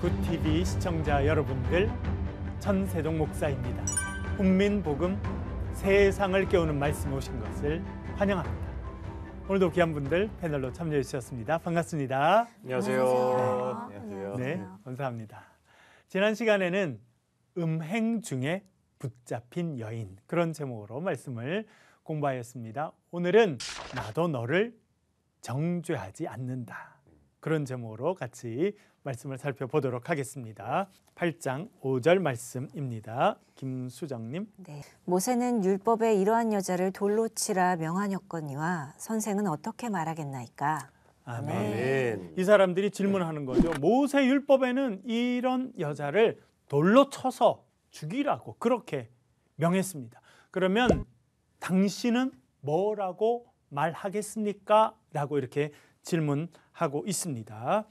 굿TV 시청자 여러분들, 천세종 목사입니다. 국민복음 세상을 깨우는 말씀 오신 것을 환영합니다. 오늘도 귀한 분들 패널로 참여해 주셨습니다. 반갑습니다. 안녕하세요. 안녕하세요. 네, 감사합니다. 지난 시간에는 음행 중에 붙잡힌 여인, 그런 제목으로 말씀을 공부하였습니다. 오늘은 나도 너를 정죄하지 않는다, 그런 제목으로 같이 말씀을 살펴보도록 하겠습니다. 8장 5절 말씀입니다. 김수정님. 네. 모세는 율법에 이러한 여자를 돌로 치라 명하였거니와 선생은 어떻게 말하겠나이까. 아멘. 아멘. 이 사람들이 질문하는 거죠. 모세 율법에는 이런 여자를 돌로 쳐서 죽이라고 그렇게 명했습니다. 그러면 당신은 뭐라고 말하겠습니까? 라고 이렇게 질문하고 있습니다.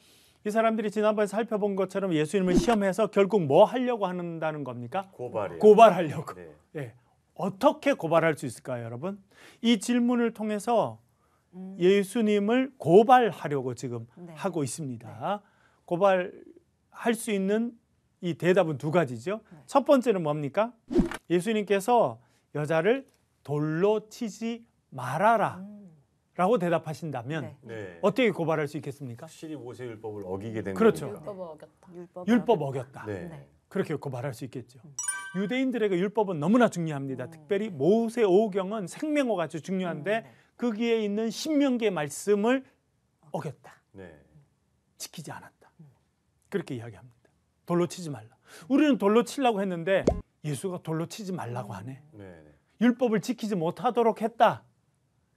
이 사람들이 지난번에 살펴본 것처럼 예수님을 시험해서 결국 뭐 하려고 한다는 겁니까? 고발이요. 고발하려고. 네. 예. 어떻게 고발할 수 있을까요, 여러분? 이 질문을 통해서 예수님을 고발하려고 지금 네. 하고 있습니다. 고발할 수 있는 이 대답은 두 가지죠. 네. 첫 번째는 뭡니까? 예수님께서 여자를 돌로 치지 말아라 라고 대답하신다면 네. 네. 어떻게 고발할 수 있겠습니까? 확실히 모세 율법을 어기게 된 그렇죠. 거니까. 율법을 어겼다. 율법 어겼다. 네. 네. 그렇게 고발할 수 있겠죠. 유대인들에게 율법은 너무나 중요합니다. 특별히 모세 오경은 생명어가 아주 중요한데 네. 거기에 있는 신명기의 말씀을 어겼다. 네. 지키지 않았다. 그렇게 이야기합니다. 돌로 치지 말라. 우리는 돌로 치려고 했는데 예수가 돌로 치지 말라고 하네. 네. 네. 율법을 지키지 못하도록 했다.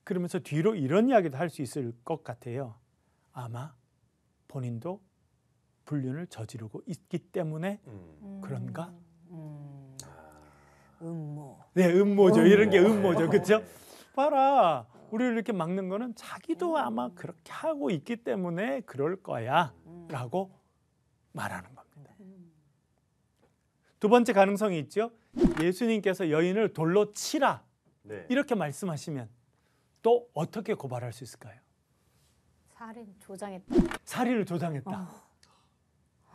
그러면서 뒤로 이런 이야기도 할 수 있을 것 같아요. 아마 본인도 불륜을 저지르고 있기 때문에 그런가? 음모. 네, 음모죠. 이런 게 음모죠. 네. 그렇죠? 봐라. 우리를 이렇게 막는 거는 자기도 아마 그렇게 하고 있기 때문에 그럴 거야 라고 말하는 겁니다. 두 번째 가능성이 있죠. 예수님께서 여인을 돌로 치라 네. 이렇게 말씀하시면 또 어떻게 고발할 수 있을까요? 살인 조장했다. 살인을 조장했다.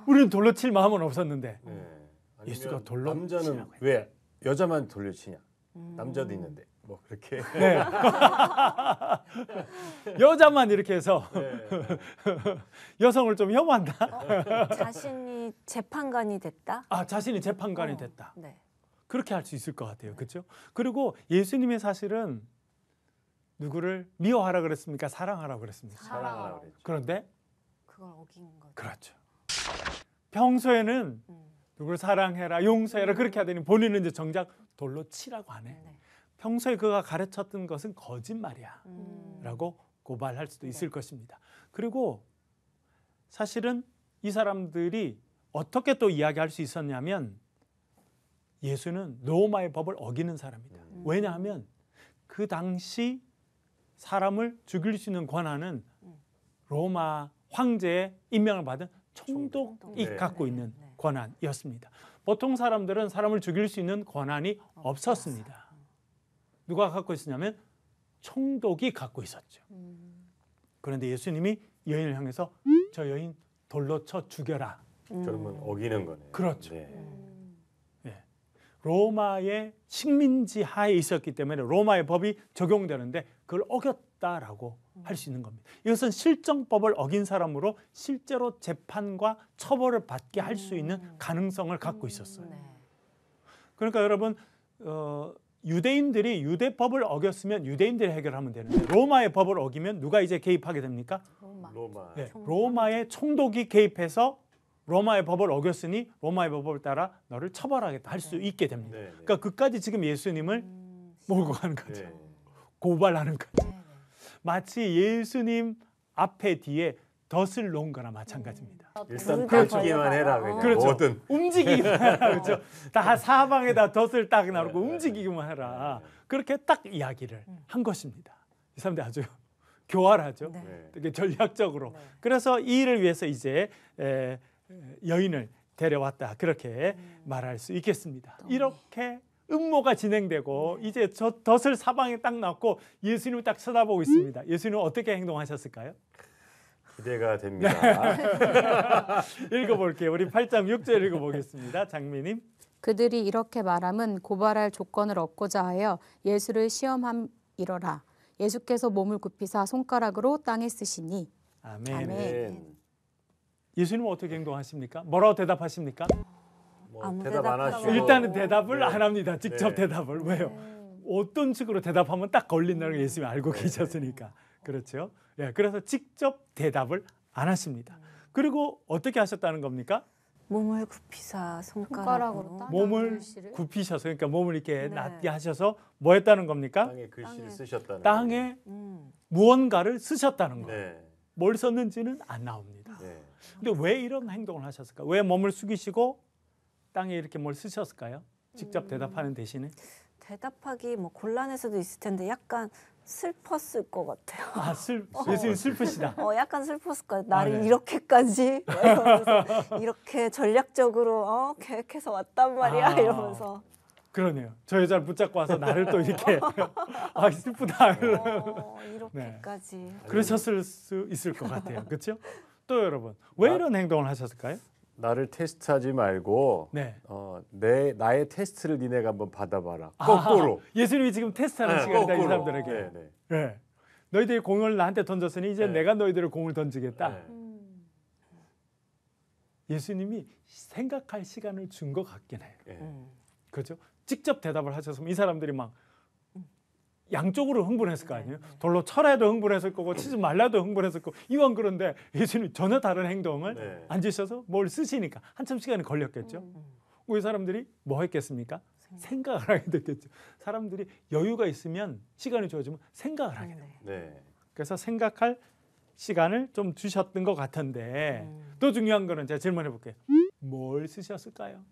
우리는 돌로 칠 마음은 없었는데 네. 아니면 예수가 돌로 남자는 치라고 왜 여자만 돌려 치냐? 남자도 있는데 뭐 그렇게. 네. 여자만 이렇게 해서 네. 여성을 좀 혐오한다. 자신이 재판관이 됐다. 아, 자신이 재판관이 됐다. 네. 그렇게 할 수 있을 것 같아요. 그렇죠? 그리고 예수님의 사실은 누구를 미워하라 그랬습니까? 사랑하라 그랬습니까? 사랑하라 그랬죠. 그런데 그걸 어긴 거죠. 그렇죠. 평소에는 누구를 사랑해라, 용서해라 그렇게 하더니 본인은 이제 정작 돌로 치라고 하네. 네. 평소에 그가 가르쳤던 것은 거짓말이야 라고 고발할 수도 네. 있을 것입니다. 그리고 사실은 이 사람들이 어떻게 또 이야기할 수 있었냐면 예수는 로마의 법을 어기는 사람이다. 왜냐하면 그 당시 사람을 죽일 수 있는 권한은 로마 황제의 임명을 받은 총독이 네. 갖고 네. 있는 네. 권한이었습니다. 보통 사람들은 사람을 죽일 수 있는 권한이 없었습니다. 누가 갖고 있었냐면 총독이 갖고 있었죠. 그런데 예수님이 여인을 향해서 저 여인 돌로 쳐 죽여라. 그러면 어기는 거네요. 그렇죠. 네. 로마의 식민지 하에 있었기 때문에 로마의 법이 적용되는데 그걸 어겼다라고 할 수 있는 겁니다. 이것은 실정법을 어긴 사람으로 실제로 재판과 처벌을 받게 할 수 있는 가능성을 갖고 있었어요. 네. 그러니까 여러분 유대인들이 유대법을 어겼으면 유대인들이 해결하면 되는데 로마의 법을 어기면 누가 이제 개입하게 됩니까? 로마. 로마. 네, 로마의 총독이 개입해서 로마의 법을 어겼으니 로마의 법을 따라 너를 처벌하겠다 할 수 있게 됩니다. 네. 네. 그러니까 그까지 지금 예수님을 몰고 가는 거죠. 네. 고발하는 거죠. 네. 마치 예수님 앞에 뒤에 덫을 놓은 거나 마찬가지입니다. 일단 그렇죠. 펼치기만 해라. 그냥 그렇죠. 뭐든. 움직이기만 해라. 그렇죠. 다 사방에다 덫을 딱 나르고 네. 움직이기만 해라. 그렇게 딱 이야기를 한 것입니다. 이 사람들 아주 교활하죠. 네. 네. 되게 전략적으로. 네. 그래서 이 일을 위해서 이제 여인을 데려왔다. 그렇게 말할 수 있겠습니다. 이렇게 음모가 진행되고 이제 저 덫을 사방에 딱 놨고 예수님을 딱 쳐다보고 있습니다. 예수님은 어떻게 행동하셨을까요? 기대가 됩니다. 읽어볼게요. 우리 8장 6절 읽어보겠습니다. 장미님. 그들이 이렇게 말함은 고발할 조건을 얻고자 하여 예수를 시험함이러라. 예수께서 몸을 굽히사 손가락으로 땅에 쓰시니. 아멘. 아멘. 예수님은 어떻게 행동하십니까? 뭐라고 대답하십니까? 뭐 아무 대답 안 대답 하시고 일단은 대답을 네. 안 합니다. 직접 네. 대답을. 왜요? 어떤 식으로 대답하면 딱 걸린다는 걸 예수님이 알고 계셨으니까. 그렇죠? 예, 그래서 직접 대답을 안 하십니다. 그리고 어떻게 하셨다는 겁니까? 몸을 굽히사 손가락으로 손가락으로 땅- 몸을 글씨를? 굽히셔서 그러니까 몸을 이렇게 네. 낮게 하셔서 뭐 했다는 겁니까? 땅에 글씨를 땅에- 쓰셨다는 땅에 음. 무언가를 쓰셨다는 거예요. 거예요. 네. 뭘 썼는지는 안 나옵니다. 네. 근데 왜 이런 행동을 하셨을까? 왜 몸을 숙이시고 땅에 이렇게 뭘 쓰셨을까요? 직접 대답하는 대신에 대답하기 뭐 곤란해서도 있을 텐데 약간 슬펐을 것 같아요. 예수님 슬프시다. 약간 슬펐을 거예요. 나를 네. 이렇게까지 막 이러면서 이렇게 전략적으로 계획해서 왔단 말이야 아. 이러면서 그러네요. 저 여자를 붙잡고 와서 나를 또 이렇게 아 슬프다. 이렇게까지 그러셨을 수 있을 것 같아요. 그렇죠? 또 여러분 왜 이런 행동을 하셨을까요? 나를 테스트하지 말고 네. 나의 테스트를 니네가 한번 받아봐라. 거꾸로. 예수님이 지금 테스트하는 네, 시간이다 이 거꾸로. 사람들에게. 네, 네. 네. 너희들이 공을 나한테 던졌으니 이제 네. 내가 너희들을 공을 던지겠다. 네. 예수님이 생각할 시간을 준 것 같긴 해요. 네. 그렇죠? 직접 대답을 하셨으면 이 사람들이 막 양쪽으로 흥분했을 거 아니에요. 돌로 쳐라도 흥분했을 거고 치지 말라도 흥분했을 거고 이왕 그런데 예수님 전혀 다른 행동을 네. 앉으셔서 뭘 쓰시니까 한참 시간이 걸렸겠죠. 이 사람들이 뭐 했겠습니까? 생각을 하게 됐겠죠. 사람들이 여유가 있으면 시간이 주어지면 생각을 하게 됩니다. 네. 그래서 생각할 시간을 좀 주셨던 것 같은데 또 중요한 거는 제가 질문해 볼게요. 뭘 쓰셨을까요?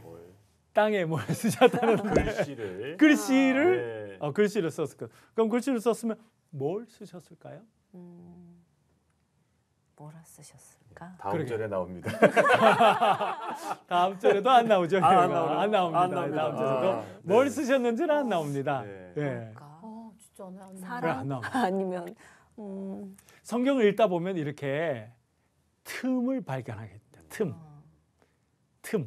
뭘? 땅에 뭘 쓰셨다는 글씨를. 글씨를 네. 글씨를 썼을 거예요. 그럼 글씨를 썼으면 뭘 쓰셨을까요? 뭐라 쓰셨을까? 다음 그러게. 절에 나옵니다. 다음 절에도 안 나오죠. 안 얘가. 나오네요. 안 나옵니다. 안 나옵니다. 다음 절에도 아, 뭘 네. 쓰셨는지는 안 나옵니다. 네. 예. 뭘까? 진짜 안 나와. 왜 사랑 안 나옵니다. 아니면 성경을 읽다 보면 이렇게 틈을 발견하게 됩니다. 틈.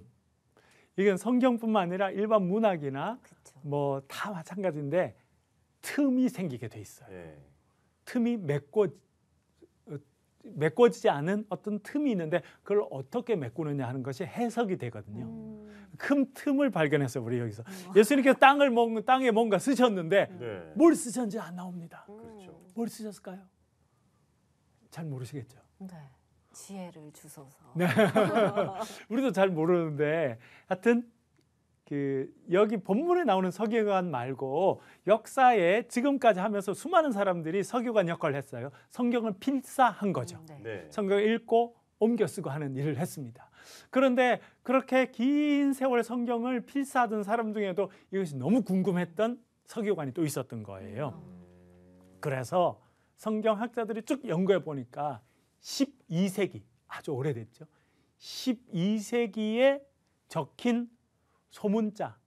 이건 성경뿐만 아니라 일반 문학이나 그쵸. 뭐 다 마찬가지인데 틈이 생기게 돼 있어요. 네. 틈이 메꿔지지 않은 어떤 틈이 있는데 그걸 어떻게 메꾸느냐 하는 것이 해석이 되거든요. 큰 틈을 발견했어요, 우리 여기서. 예수님께서 땅에 뭔가 쓰셨는데 네. 뭘 쓰셨는지 안 나옵니다. 그렇죠. 뭘 쓰셨을까요? 잘 모르시겠죠. 네. 지혜를 주소서. 네. 우리도 잘 모르는데 하여튼 여기 본문에 나오는 서기관 말고 역사에 지금까지 하면서 수많은 사람들이 서기관 역할을 했어요. 성경을 필사한 거죠. 네. 성경을 읽고 옮겨 쓰고 하는 일을 했습니다. 그런데 그렇게 긴 세월 성경을 필사하던 사람 중에도 이것이 너무 궁금했던 서기관이 또 있었던 거예요. 그래서 성경학자들이 쭉 연구해 보니까 12세기, 아주 오래됐죠. 12세기에 적힌 소문자,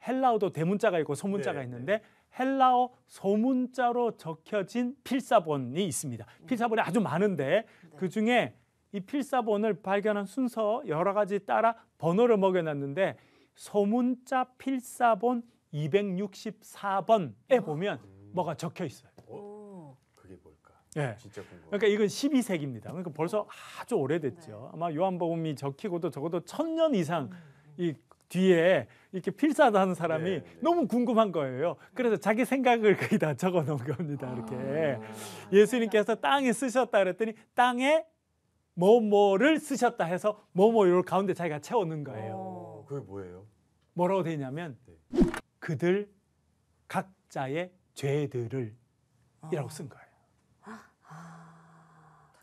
헬라어도 대문자가 있고 소문자가 네, 있는데 헬라어 소문자로 적혀진 필사본이 있습니다. 필사본이 아주 많은데 그중에 이 필사본을 발견한 순서 여러 가지 따라 번호를 먹여놨는데 소문자 필사본 264번에 보면 뭐가 적혀 있어요. 그게 뭘까? 예. 진짜 궁금해. 그러니까 이건 12세기입니다. 그러니까 벌써 아주 오래됐죠. 아마 요한복음이 적히고도 적어도 1000년 이상 이 뒤에 이렇게 필사하는 사람이 네, 네. 너무 궁금한 거예요. 그래서 자기 생각을 거의 다 적어 놓은 겁니다. 이렇게 예수님께서 땅에 쓰셨다 그랬더니 땅에 뭐뭐를 쓰셨다 해서 뭐뭐를 가운데 자기가 채워 넣은 거예요. 그게 뭐예요? 뭐라고 되어 있냐면 그들 각자의 죄들을 이라고 쓴 거예요.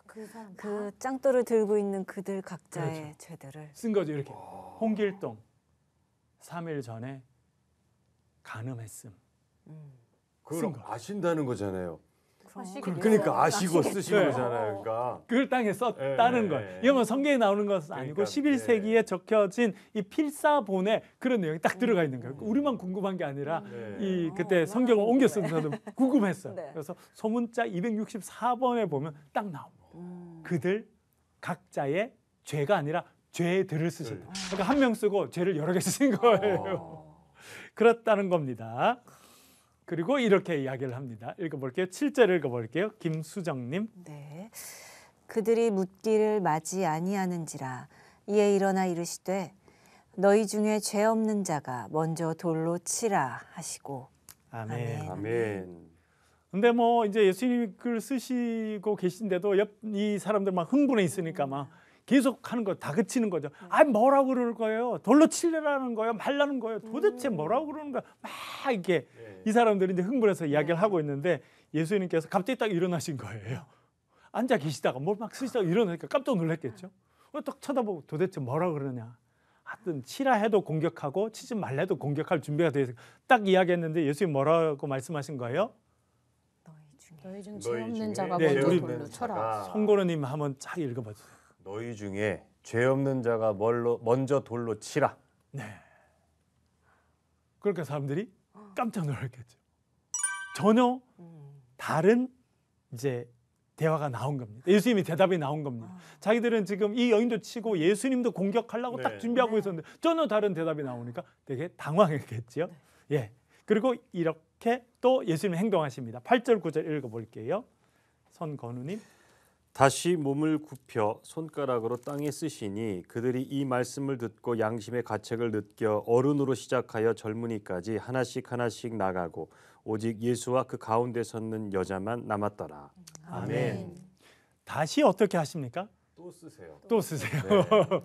그 사람 그 짱돌을 들고 있는 그들 각자의 그렇죠. 죄들을 쓴 거죠. 이렇게 홍길동 3일 전에 간음했음. 쓴 그걸 거. 아신다는 거잖아요. 그러니까 아시고 쓰신 네. 거잖아요. 그러니까 그걸 땅에 썼다는 네, 거예요. 네. 이건 뭐 성경에 나오는 것은 아니고 그러니까, 11세기에 적혀진 이 필사본에 그런 내용이 딱 들어가 있는 거예요. 우리만 궁금한 게 아니라 네. 이 그때 성경을 옮겨 쓴 사람도 궁금했어요. 네. 그래서 소문자 264번에 보면 딱 나옵니다. 그들 각자의 죄가 아니라 죄들을 쓰신다. 그러니까 한 명 쓰고 죄를 여러 개 쓰신 거예요. 그렇다는 겁니다. 그리고 이렇게 이야기를 합니다. 읽어볼게요. 7절 읽어볼게요. 김수정님. 네. 그들이 묻기를 맞이 아니하는지라 이에 일어나 이르시되 너희 중에 죄 없는 자가 먼저 돌로 치라 하시고 아멘. 아멘. 근데 뭐 이제 예수님이 글 쓰시고 계신데도 이 사람들 막 흥분해 있으니까 막 계속 하는 거 다 그치는 거죠. 아 뭐라고 그러는 거예요? 돌로 치려라는 거예요? 말라는 거예요? 도대체 뭐라고 그러는 거예요? 막 이렇게 네. 이 사람들이 이제 흥분해서 이야기를 하고 있는데 예수님께서 갑자기 딱 일어나신 거예요. 앉아 계시다가 뭘 막 쓰시다가 일어나니까 깜짝 놀랐겠죠. 딱 쳐다보고 도대체 뭐라고 그러냐. 하여튼 치라 해도 공격하고 치지 말라 해도 공격할 준비가 되어 있어요. 딱 이야기했는데 예수님 뭐라고 말씀하신 거예요? 너희 중에 너희 중 죄 너희 없는 중에 자가 네, 먼저 우리 돌로 쳐라. 자가 송건호님 한번 쫙 읽어봐 주세요. 너희 중에 죄 없는 자가 먼저 돌로 치라. 네. 그러니까 사람들이 깜짝 놀랐겠죠. 전혀 다른 이제 대화가 나온 겁니다. 예수님이 대답이 나온 겁니다. 자기들은 지금 이 여인도 치고 예수님도 공격하려고 네. 딱 준비하고 있었는데 전혀 다른 대답이 나오니까 되게 당황했겠죠. 예. 그리고 이렇게 또 예수님 행동하십니다. 8절 9절 읽어볼게요. 선건우님. 다시 몸을 굽혀 손가락으로 땅에 쓰시니 그들이 이 말씀을 듣고 양심의 가책을 느껴 어른으로 시작하여 젊은이까지 하나씩 하나씩 나가고 오직 예수와 그 가운데 섰는 여자만 남았더라. 아멘. 다시 어떻게 하십니까? 또 쓰세요. 또 쓰세요. 네.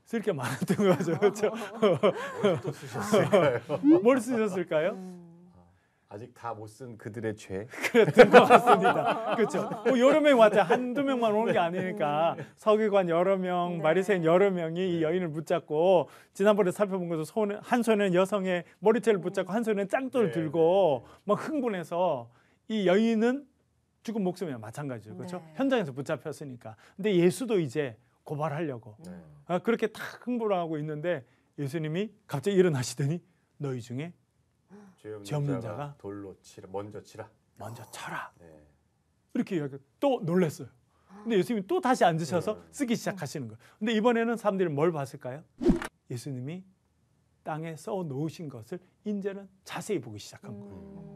쓸 게 많았던 거죠. 그렇죠? 또 쓰셨을까요? 뭘 쓰셨을까요? 아직 다 못 쓴 그들의 죄. 그랬던 것 같습니다. 그렇죠. 뭐 여러 명 왔죠. 한두 명만 오는 게 아니니까 서기관 여러 명, 바리새인 여러 명이 이 여인을 붙잡고 지난번에 살펴본 것도 한 손에는 여성의 머리채를 붙잡고 한 손에는 짱돌을 네, 들고 막 흥분해서 이 여인은 죽은 목숨이나 마찬가지죠. 그렇죠? 네. 현장에서 붙잡혔으니까. 근데 예수도 이제 고발하려고 네. 그렇게 탁 흥분하고 있는데 예수님이 갑자기 일어나시더니 너희 중에 죄 없는 없는 자가 자가 돌로 치라. 먼저 치라. 먼저 쳐라. 네. 이렇게 이야기 또 놀랐어요. 근데 예수님이 또 다시 앉으셔서 쓰기 시작하시는 거예요. 근데 이번에는 사람들이 뭘 봤을까요? 예수님이 땅에 써 놓으신 것을 이제는 자세히 보기 시작한 거예요.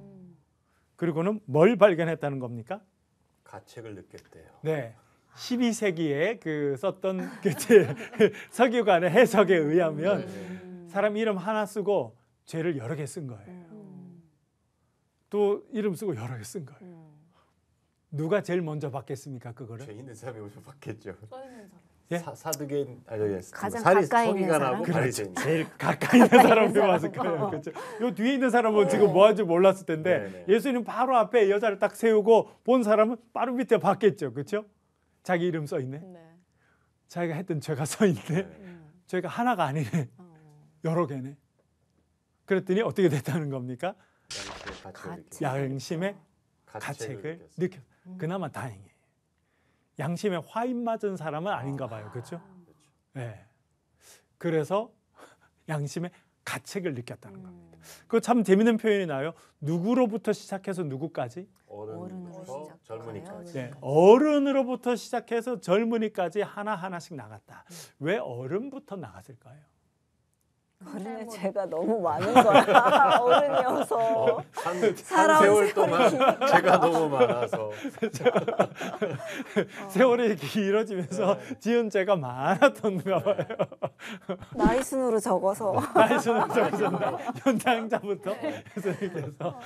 그리고는 뭘 발견했다는 겁니까? 가책을 느꼈대요. 네. 12세기에 그 썼던 그 서기관의 해석에 의하면 사람 이름 하나 쓰고 죄를 여러 개 쓴 거예요. 또 이름 쓰고 여러 개 쓴 거예요. 누가 제일 먼저 받겠습니까? 그거를? 죄 있는 사람이 먼저 받겠죠. 써 있는 사람. 예? 사두개인 아니 가장 가까이 있는 서기관하고 사람? 바리새인. 제일 가까이 있는 사람이 왔을 거예요. 그렇죠. 요 뒤에 있는 사람은 지금 뭐 하는지 몰랐을 텐데 네, 네. 예수님 바로 앞에 여자를 딱 세우고 본 사람은 바로 밑에 봤겠죠. 그렇죠? 자기 이름 써 있네. 네. 자기가 했던 죄가 써 있네. 네. 죄가 하나가 아니네. 여러 개네. 그랬더니 어떻게 됐다는 겁니까? 양심의 가책을 느꼈. 그나마 다행이에요. 양심에 화인 맞은 사람은 아닌가 봐요. 그렇죠? 네. 그래서 양심의 가책을 느꼈다는 겁니다. 그거 참 재밌는 표현이 나요. 누구로부터 시작해서 누구까지? 어른부터 젊은이까지. 네. 어른으로부터 시작해서 젊은이까지 하나하나씩 나갔다. 왜 어른부터 나갔을까요? 어른의 죄가 너무 많은 거야. 어른이어서. 한 살아온 세월 동안 죄가 너무 많아서. 세월이 길어지면서 지은 죄가 많았던가 봐요. 나이 순으로 적어서. 나이스는 적으셨나? 연장자부터 예수님께서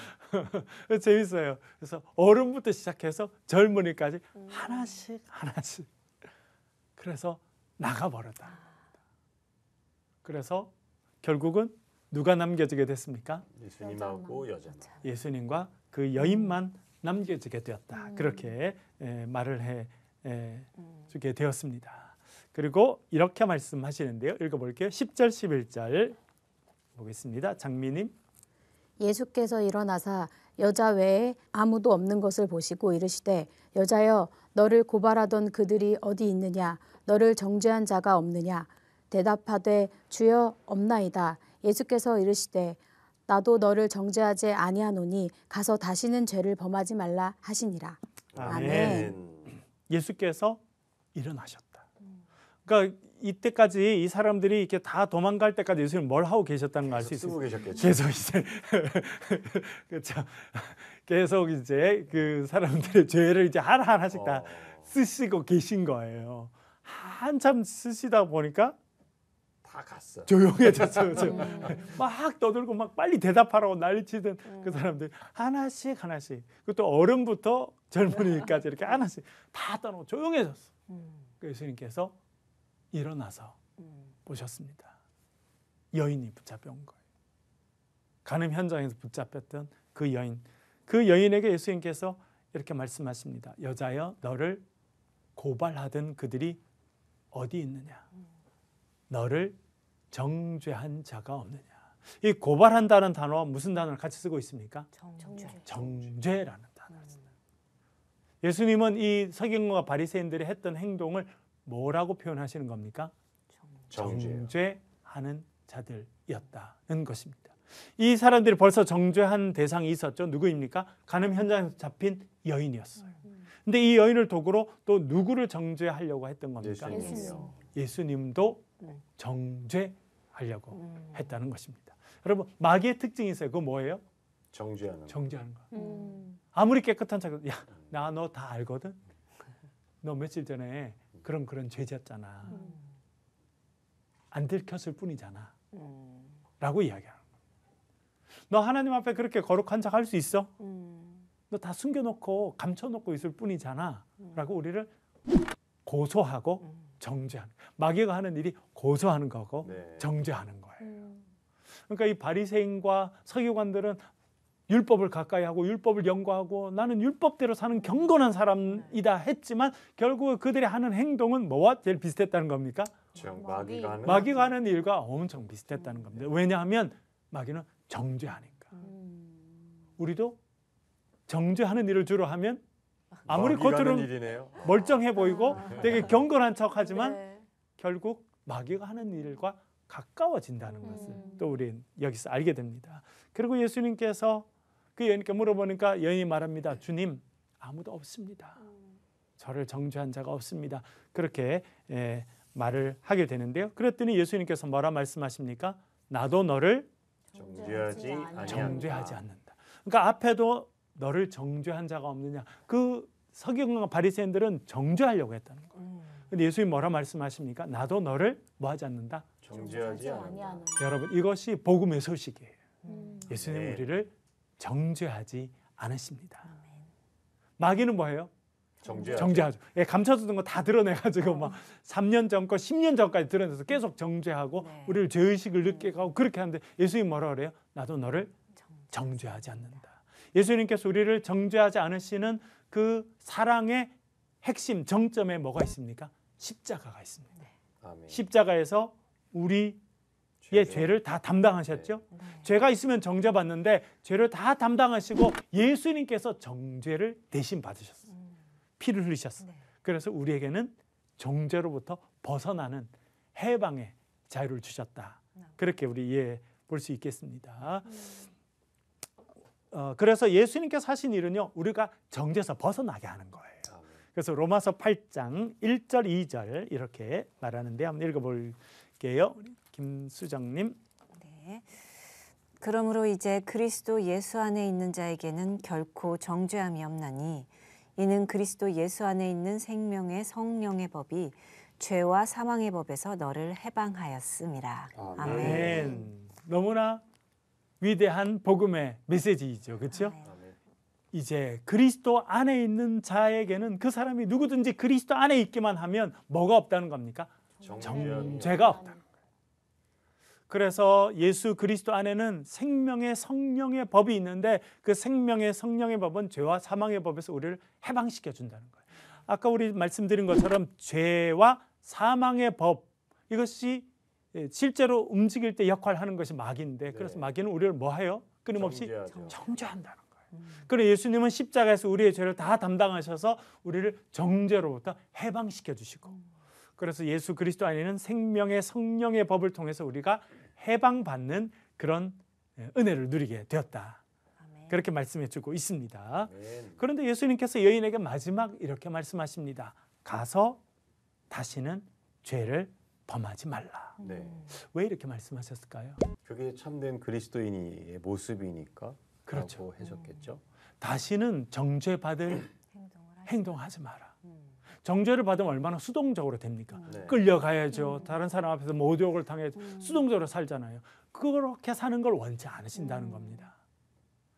재밌어요. 그래서 어른부터 시작해서 젊은이까지 하나씩 하나씩. 그래서 나가버렸다. 그래서 결국은 누가 남겨지게 됐습니까? 예수님하고 여자만. 예수님과 그 여인만 남겨지게 되었다. 그렇게 말을 해 주게 되었습니다. 그리고 이렇게 말씀하시는데요. 읽어볼게요. 10절 11절 보겠습니다. 장미님. 예수께서 일어나사 여자 외에 아무도 없는 것을 보시고 이르시되 여자여 너를 고발하던 그들이 어디 있느냐 너를 정죄한 자가 없느냐 대답하되 주여 없나이다. 예수께서 이르시되 나도 너를 정죄하지 아니하노니 가서 다시는 죄를 범하지 말라 하시니라. 아멘. 예수께서 일어나셨다. 그러니까 이때까지 이 사람들이 이렇게 다 도망갈 때까지 예수님 뭘 하고 계셨다는 걸 알 수 쓰고 있어요. 계셨겠죠. 계속 이제 그렇죠. 계속 이제 그 사람들의 죄를 이제 하나하나씩 다 쓰시고 계신 거예요. 한참 쓰시다 보니까 다 갔어. 조용해졌어요. 막 떠들고 막 빨리 대답하라고 난리치던 그 사람들 하나씩 하나씩 그것도 어른부터 젊은이까지 이렇게 하나씩 다 떠나고 조용해졌어. 그 예수님께서 일어나서 보셨습니다. 여인이 붙잡혀온 거예요. 간음 현장에서 붙잡혔던 그 여인. 그 여인에게 예수님께서 이렇게 말씀하십니다. 여자여 너를 고발하던 그들이 어디 있느냐. 너를 정죄한 자가 없느냐. 이 고발한다는 단어와 무슨 단어를 같이 쓰고 있습니까? 정죄라는 단어를 씁니다. 예수님은 이 서기관과 바리새인들이 했던 행동을 뭐라고 표현하시는 겁니까? 정죄하는 자들이었다는 것입니다. 이 사람들이 벌써 정죄한 대상이 있었죠. 누구입니까? 간음 현장에서 잡힌 여인이었어요. 근데 이 여인을 도구로 또 누구를 정죄하려고 했던 겁니까? 예수님도 정죄하려고 했다는 것입니다. 여러분 마귀의 특징이 있어요. 그거 뭐예요? 정죄하는 거. 아무리 깨끗한 자가 나 너 다 알거든. 너 며칠 전에 그런 죄졌잖아. 안 들켰을 뿐이잖아. 라고 이야기하는 거야. 너 하나님 앞에 그렇게 거룩한 척 할 수 있어? 너 다 숨겨놓고 감춰놓고 있을 뿐이잖아. 라고 우리를 고소하고 정죄하는. 마귀가 하는 일이 고소하는 거고 정죄하는 거예요. 그러니까 이 바리새인과 서기관들은 율법을 가까이 하고 율법을 연구하고 나는 율법대로 사는 경건한 사람이다 했지만 결국 그들이 하는 행동은 뭐와 제일 비슷했다는 겁니까? 마귀가 하는 일과 엄청 비슷했다는 겁니다. 왜냐하면 마귀는 정죄하니까. 우리도 정죄하는 일을 주로 하면 아무리 겉으로는 멀쩡해 보이고 되게 경건한 척하지만 결국 마귀가 하는 일과 가까워진다는 것을 또 우리는 여기서 알게 됩니다. 그리고 예수님께서 그 여인께 물어보니까 여인이 말합니다. 주님 아무도 없습니다. 저를 정죄한 자가 없습니다. 그렇게 말을 하게 되는데요. 그랬더니 예수님께서 뭐라 말씀하십니까? 나도 너를 정죄하지 않는다. 그러니까 앞에도 너를 정죄한 자가 없느냐. 그 서기관과 바리새인들은 정죄하려고 했다는 거예요. 근데 예수님 뭐라 말씀하십니까? 나도 너를 뭐하지 않는다? 정죄하지 않는다. 여러분 이것이 복음의 소식이에요. 예수님 우리를 정죄하지 않으십니다. 마귀는 뭐예요? 정죄하죠. 감춰두던 거 다 드러내가지고 막 3년 전 거 10년 전까지 드러내서 계속 정죄하고 우리를 죄의식을 느끼게 하고 그렇게 하는데 예수님 뭐라 그래요? 나도 너를 정죄하지 않는다. 예수님께서 우리를 정죄하지 않으시는 그 사랑의 핵심 정점에 뭐가 있습니까? 십자가가 있습니다. 십자가에서 우리의 죄를 다 담당하셨죠. 죄가 있으면 정죄받는데 죄를 다 담당하시고 예수님께서 정죄를 대신 받으셨어요. 피를 흘리셨어요. 그래서 우리에게는 정죄로부터 벗어나는 해방의 자유를 주셨다. 그렇게 우리 이해해 볼 수 있겠습니다. 그래서 예수님께서 하신 일은요, 우리가 정죄에서 벗어나게 하는 거예요. 그래서 로마서 8장 1절 2절 이렇게 말하는데 한번 읽어볼게요. 김수정님. 네. 그러므로 이제 그리스도 예수 안에 있는 자에게는 결코 정죄함이 없나니 이는 그리스도 예수 안에 있는 생명의 성령의 법이 죄와 사망의 법에서 너를 해방하였음이라. 아멘. 너무나 위대한 복음의 메시지이죠. 그렇죠? 이제 그리스도 안에 있는 자에게는 그 사람이 누구든지 그리스도 안에 있기만 하면 뭐가 없다는 겁니까? 정죄가 없다는 거예요. 그래서 예수 그리스도 안에는 생명의 성령의 법이 있는데 그 생명의 성령의 법은 죄와 사망의 법에서 우리를 해방시켜 준다는 거예요. 아까 우리 말씀드린 것처럼 죄와 사망의 법, 이것이 실제로 움직일 때 역할을 하는 것이 마귀인데 그래서 마귀는 우리를 뭐 해요? 끊임없이 정죄한다는 거예요. 그리고 예수님은 십자가에서 우리의 죄를 다 담당하셔서 우리를 정죄로부터 해방시켜 주시고, 그래서 예수 그리스도 안에는 생명의 성령의 법을 통해서 우리가 해방받는 그런 은혜를 누리게 되었다. 아멘. 그렇게 말씀해 주고 있습니다. 아멘. 그런데 예수님께서 여인에게 마지막 이렇게 말씀하십니다. 가서 다시는 죄를 범하지 말라. 네. 왜 이렇게 말씀하셨을까요? 그게 참된 그리스도인의 모습이니까 그렇죠. 라고 하셨겠죠. 다시는 정죄받을 행동을 하지. 행동하지 마라. 음. 정죄를 받으면 얼마나 수동적으로 됩니까? 네. 끌려가야죠. 다른 사람 앞에서 모욕을 당해 수동적으로 살잖아요. 그렇게 사는 걸 원치 않으신다는 겁니다.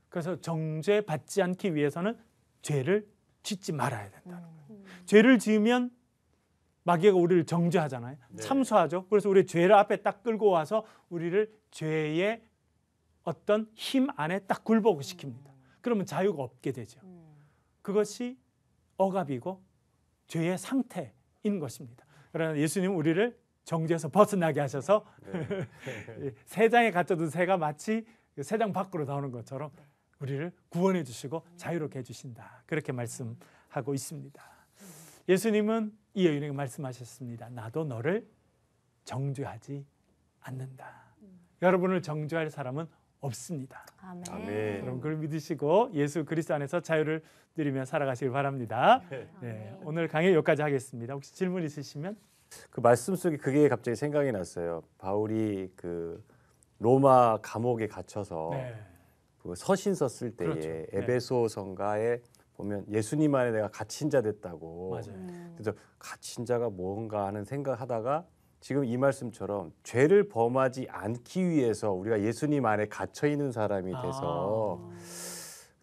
그래서 정죄 받지 않기 위해서는 죄를 짓지 말아야 된다. 죄를 지으면 마귀가 우리를 정죄하잖아요. 네. 참수하죠. 그래서 우리 죄를 앞에 딱 끌고 와서 우리를 죄의 어떤 힘 안에 딱 굴복을 시킵니다. 그러면 자유가 없게 되죠. 그것이 억압이고 죄의 상태인 것입니다. 그러나 예수님은 우리를 정죄에서 벗어나게 하셔서 네. 새 장에 갇혀둔 새가 마치 새 장 밖으로 나오는 것처럼 우리를 구원해 주시고 자유롭게 해주신다. 그렇게 말씀하고 있습니다. 예수님은 이 여인에게 말씀하셨습니다. 나도 너를 정죄하지 않는다. 여러분을 정죄할 사람은 없습니다. 아멘. 아멘. 여러분 그걸 믿으시고 예수 그리스도 안에서 자유를 누리며 살아가시길 바랍니다. 네, 오늘 강의 여기까지 하겠습니다. 혹시 질문 있으시면? 그 말씀 속에 그게 갑자기 생각이 났어요. 바울이 그 로마 감옥에 갇혀서 네. 그 서신 썼을 때에 그렇죠. 네. 에베소 성가에 보면 예수님 안에 내가 갇힌 자 됐다고. 맞아요. 그래서 갇힌 자가 뭔가 하는 생각하다가 지금 이 말씀처럼 죄를 범하지 않기 위해서 우리가 예수님 안에 갇혀 있는 사람이 돼서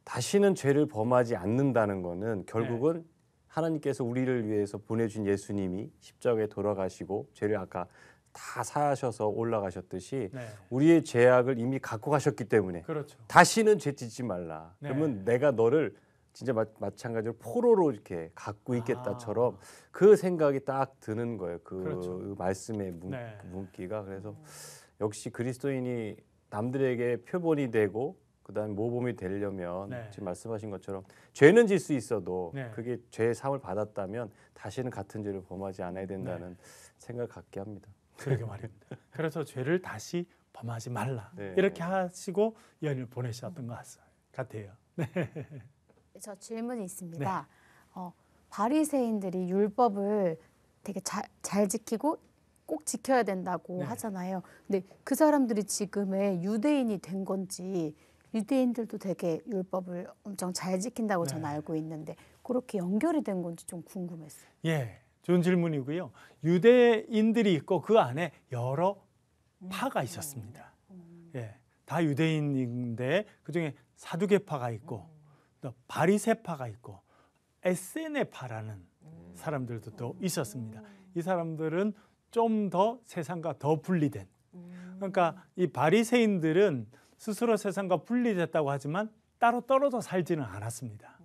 다시는 죄를 범하지 않는다는 거는 결국은 하나님께서 우리를 위해서 보내준 예수님이 십자가에 돌아가시고 죄를 아까 다 사하셔서 올라가셨듯이 네. 우리의 죄악을 이미 갖고 가셨기 때문에 그렇죠. 다시는 죄 짓지 말라. 네. 그러면 내가 너를 진짜 마찬가지로 포로로 이렇게 갖고 있겠다처럼 그 생각이 딱 드는 거예요. 그 그렇죠. 말씀의 네. 문기가. 그래서 역시 그리스도인이 남들에게 표본이 되고 그다음에 모범이 되려면 네. 지금 말씀하신 것처럼 죄는 질 수 있어도 네. 그게 죄의 사함을 받았다면 다시는 같은 죄를 범하지 않아야 된다는 생각을 갖게 합니다. 그러게 말입니다. 그래서 죄를 다시 범하지 말라. 네. 이렇게 하시고 연을 보내셨던 것 같아요. 저 질문이 있습니다. 바리새인들이 율법을 되게 잘 지키고 꼭 지켜야 된다고 네. 하잖아요. 근데 그 사람들이 지금의 유대인이 된 건지 유대인들도 되게 율법을 엄청 잘 지킨다고 네. 저는 알고 있는데 그렇게 연결이 된 건지 좀 궁금했어요. 예, 좋은 질문이고요. 유대인들이 있고 그 안에 여러 파가 있었습니다. 예, 다 유대인인데 그 중에 사두개파가 있고 또 바리새파가 있고 에세네파라는 사람들도 또 있었습니다. 이 사람들은 좀 더 세상과 더 분리된. 그러니까 이 바리새인들은 스스로 세상과 분리됐다고 하지만 따로 떨어져 살지는 않았습니다.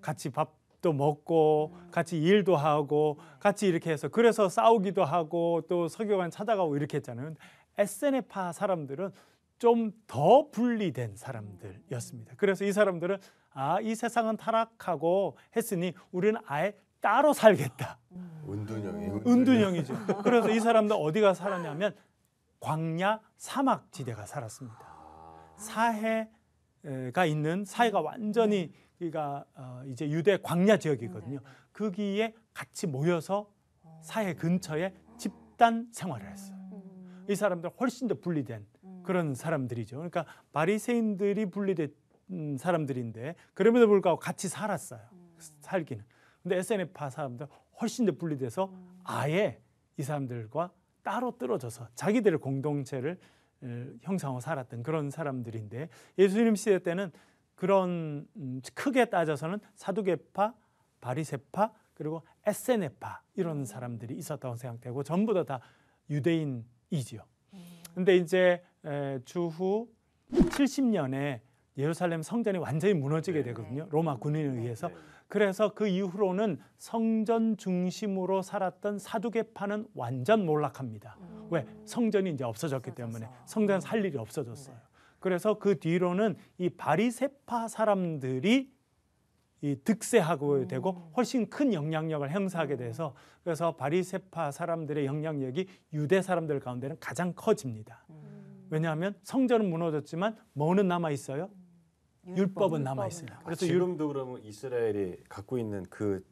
같이 밥도 먹고 같이 일도 하고 같이 이렇게 해서 그래서 싸우기도 하고 또 서기관 찾아가고 이렇게 했잖아요. 에세네파 사람들은 좀 더 분리된 사람들이었습니다. 그래서 이 사람들은 이 세상은 타락하고 했으니 우리는 아예 따로 살겠다. 은둔형이죠. 그래서 이 사람들 어디가 살았냐면 광야 사막 지대가 살았습니다. 사해가 있는 사해가 완전히 그러니까 이제 유대 광야 지역이거든요. 거기에 같이 모여서 사해 근처에 집단 생활을 했어요. 이 사람들 훨씬 더 분리된 그런 사람들이죠. 그러니까 바리새인들이 분리된 사람들인데 그럼에도 불구하고 같이 살았어요. 살기는. 근데 에세네파 사람들 훨씬 더 분리돼서 아예 이 사람들과 따로 떨어져서 자기들의 공동체를 형성하고 살았던 그런 사람들인데 예수님 시대 때는 그런 크게 따져서는 사두개파, 바리새파 그리고 에세네파 이런 사람들이 있었다고 생각되고 전부 다 유대인이지요. 근데 이제 주후 70년에 예루살렘 성전이 완전히 무너지게 되거든요. 로마 군인에 의해서. 그래서 그 이후로는 성전 중심으로 살았던 사두개파는 완전 몰락합니다. 왜? 성전이 이제 없어졌기 때문에 성전 살 일이 없어졌어요. 그래서 그 뒤로는 이 바리새파 사람들이 이 득세하고 되고 훨씬 큰 영향력을 행사하게 돼서 그래서 바리새파 사람들의 영향력이 유대 사람들 가운데는 가장 커집니다. 왜냐하면 성전은 무너졌지만 뭐는 남아 있어요? 율법은 남아 있습니다. 그래서 지금도 그러면 이스라엘이 갖고 있는 그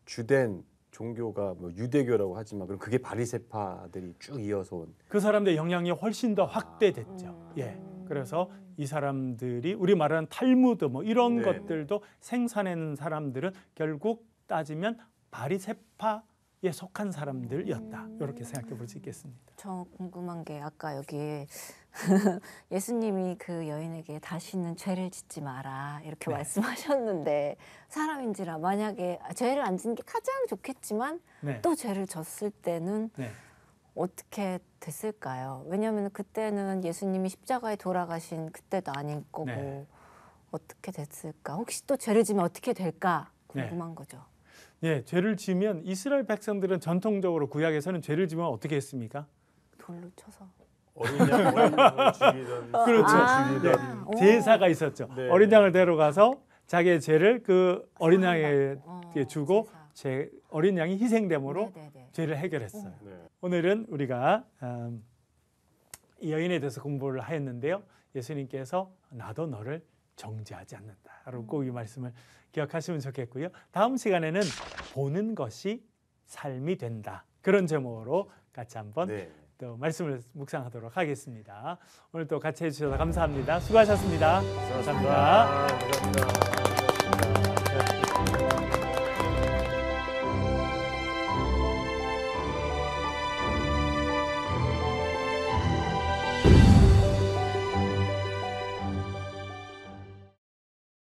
주된 종교가 뭐 유대교라고 하지만 그럼 그게 바리새파들이 쭉 이어서 온 그 사람들의 영향이 훨씬 더 확대됐죠. 예. 그래서 이 사람들이 우리 말하는 탈무드 뭐 이런 네. 것들도 생산하는 사람들은 결국 따지면 바리새파에 속한 사람들이었다. 이렇게 생각해 볼 수 있겠습니다. 저 궁금한 게 아까 여기 예수님이 그 여인에게 다시는 죄를 짓지 마라 이렇게 네. 말씀하셨는데 사람인지라 만약에 죄를 안 짓는 게 가장 좋겠지만 네. 또 죄를 졌을 때는 네. 어떻게 됐을까요? 왜냐하면 그때는 예수님이 십자가에 돌아가신 그때도 아닐 거고 네. 어떻게 됐을까? 혹시 또 죄를 지면 어떻게 될까 네. 궁금한 거죠. 예, 죄를 지면 이스라엘 백성들은 전통적으로 구약에서는 죄를 지면 어떻게 했습니까? 돌로 쳐서. 어린 양을 죽이던 그렇죠. 죽이던 오. 제사가 있었죠. 네. 어린 양을 데려가서 자기의 죄를 그 어린 양에게 주고 제사. 어린 양이 희생됨으로 네네네. 죄를 해결했어요. 네. 오늘은 우리가 이 여인에 대해서 공부를 하였는데요. 예수님께서 나도 너를 정죄하지 않는다라고 꼭 이 말씀을 기억하시면 좋겠고요. 다음 시간에는 보는 것이 삶이 된다. 그런 제목으로 같이 한번 네. 또 말씀을 묵상하도록 하겠습니다. 오늘 또 같이 해주셔서 감사합니다. 수고하셨습니다. 감사합니다. 감사합니다.